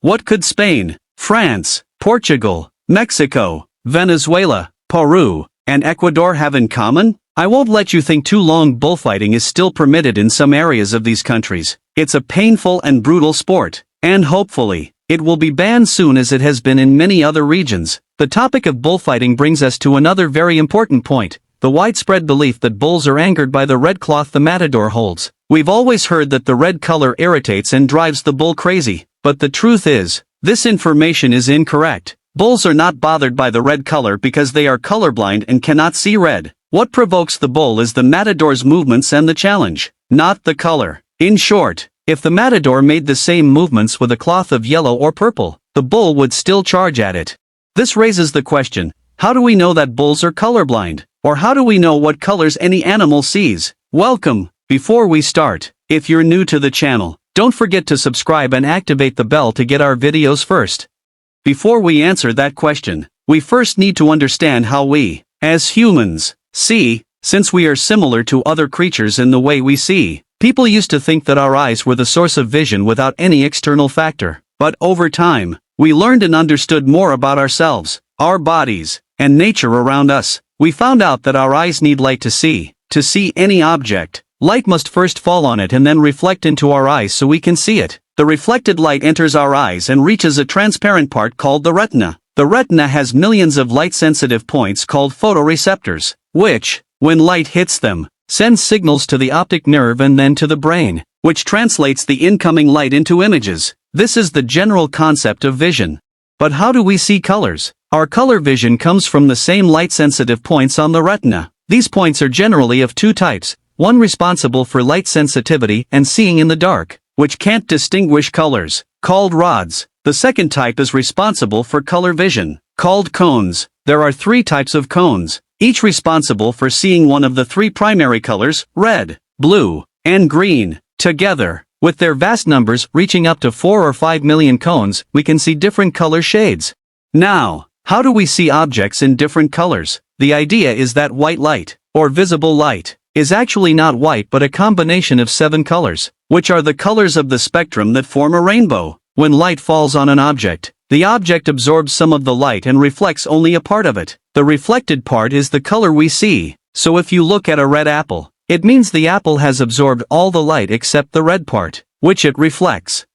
What could Spain, France, Portugal, Mexico, Venezuela, Peru, and Ecuador have in common? I won't let you think too long. Bullfighting is still permitted in some areas of these countries. It's a painful and brutal sport, and hopefully, it will be banned soon as it has been in many other regions. The topic of bullfighting brings us to another very important point, the widespread belief that bulls are angered by the red cloth the matador holds. We've always heard that the red color irritates and drives the bull crazy, but the truth is, this information is incorrect. Bulls are not bothered by the red color because they are colorblind and cannot see red. What provokes the bull is the matador's movements and the challenge, not the color. In short, if the matador made the same movements with a cloth of yellow or purple, the bull would still charge at it. This raises the question, how do we know that bulls are colorblind? Or how do we know what colors any animal sees? Welcome! Before we start, if you're new to the channel, don't forget to subscribe and activate the bell to get our videos first. Before we answer that question, we first need to understand how we, as humans, see, since we are similar to other creatures in the way we see. People used to think that our eyes were the source of vision without any external factor. But over time, we learned and understood more about ourselves, our bodies, and nature around us. We found out that our eyes need light to see. To see any object, light must first fall on it and then reflect into our eyes so we can see it. The reflected light enters our eyes and reaches a transparent part called the retina. The retina has millions of light-sensitive points called photoreceptors, which, when light hits them, sends signals to the optic nerve and then to the brain, which translates the incoming light into images. This is the general concept of vision. But how do we see colors? Our color vision comes from the same light-sensitive points on the retina. These points are generally of two types, one responsible for light sensitivity and seeing in the dark, which can't distinguish colors, called rods. The second type is responsible for color vision, called cones. There are three types of cones, each responsible for seeing one of the three primary colors, red, blue, and green. Together, with their vast numbers reaching up to 4 or 5 million cones, we can see different color shades. Now, how do we see objects in different colors? The idea is that white light, or visible light, is actually not white but a combination of 7 colors, which are the colors of the spectrum that form a rainbow. When light falls on an object, the object absorbs some of the light and reflects only a part of it. The reflected part is the color we see. So if you look at a red apple, it means the apple has absorbed all the light except the red part, which it reflects.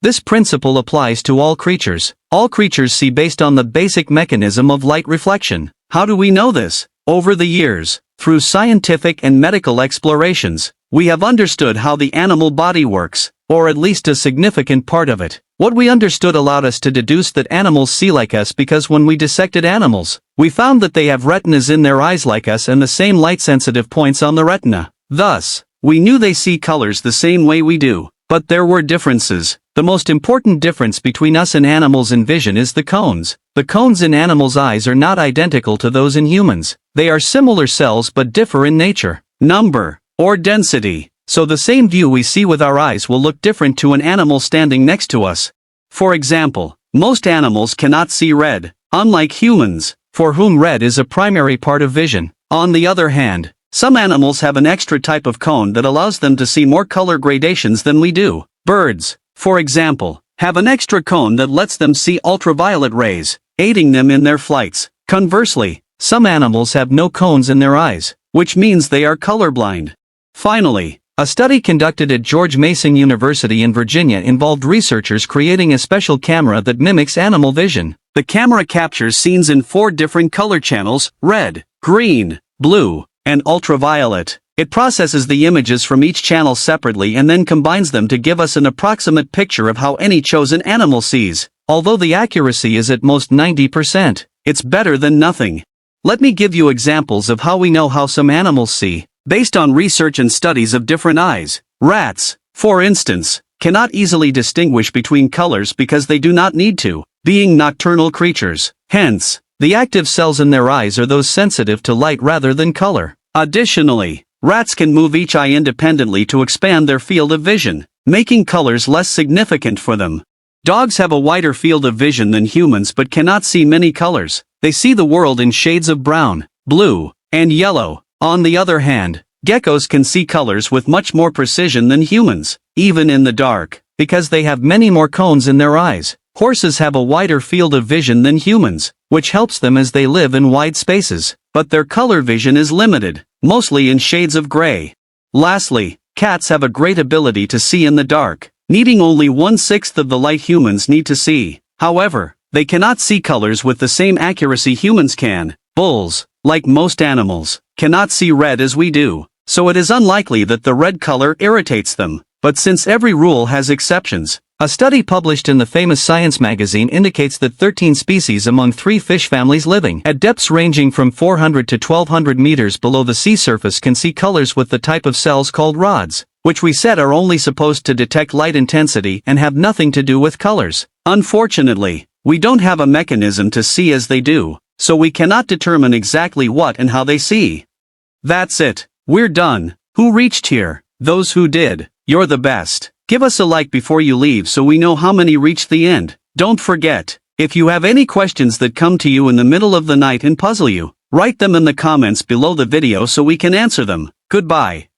This principle applies to all creatures. All creatures see based on the basic mechanism of light reflection. How do we know this? Over the years, through scientific and medical explorations, we have understood how the animal body works, or at least a significant part of it. What we understood allowed us to deduce that animals see like us because when we dissected animals, we found that they have retinas in their eyes like us and the same light-sensitive points on the retina. Thus, we knew they see colors the same way we do. But there were differences. The most important difference between us and animals in vision is the cones. The cones in animals' eyes are not identical to those in humans. They are similar cells but differ in nature, number, or density. So the same view we see with our eyes will look different to an animal standing next to us. For example, most animals cannot see red, unlike humans, for whom red is a primary part of vision. On the other hand, some animals have an extra type of cone that allows them to see more color gradations than we do. Birds, for example, have an extra cone that lets them see ultraviolet rays, aiding them in their flights. Conversely, some animals have no cones in their eyes, which means they are colorblind. Finally, a study conducted at George Mason University in Virginia involved researchers creating a special camera that mimics animal vision. The camera captures scenes in 4 different color channels: red, green, blue, and ultraviolet. It processes the images from each channel separately and then combines them to give us an approximate picture of how any chosen animal sees. Although the accuracy is at most 90%, it's better than nothing. Let me give you examples of how we know how some animals see, based on research and studies of different eyes. Rats, for instance, cannot easily distinguish between colors because they do not need to, being nocturnal creatures. Hence, the active cells in their eyes are those sensitive to light rather than color. Additionally, rats can move each eye independently to expand their field of vision, making colors less significant for them. Dogs have a wider field of vision than humans but cannot see many colors. They see the world in shades of brown, blue, and yellow. On the other hand, geckos can see colors with much more precision than humans, even in the dark, because they have many more cones in their eyes. Horses have a wider field of vision than humans, which helps them as they live in wide spaces, but their color vision is limited, mostly in shades of gray. Lastly, cats have a great ability to see in the dark, needing only 1/6 of the light humans need to see. However, they cannot see colors with the same accuracy humans can. Bulls, like most animals, cannot see red as we do, so it is unlikely that the red color irritates them. But since every rule has exceptions, a study published in the famous Science magazine indicates that 13 species among 3 fish families living at depths ranging from 400 to 1200 meters below the sea surface can see colors with the type of cells called rods, which we said are only supposed to detect light intensity and have nothing to do with colors. Unfortunately, we don't have a mechanism to see as they do, so we cannot determine exactly what and how they see. That's it, we're done. Who reached here? Those who did. You're the best. Give us a like before you leave so we know how many reached the end. Don't forget, if you have any questions that come to you in the middle of the night and puzzle you, write them in the comments below the video so we can answer them. Goodbye.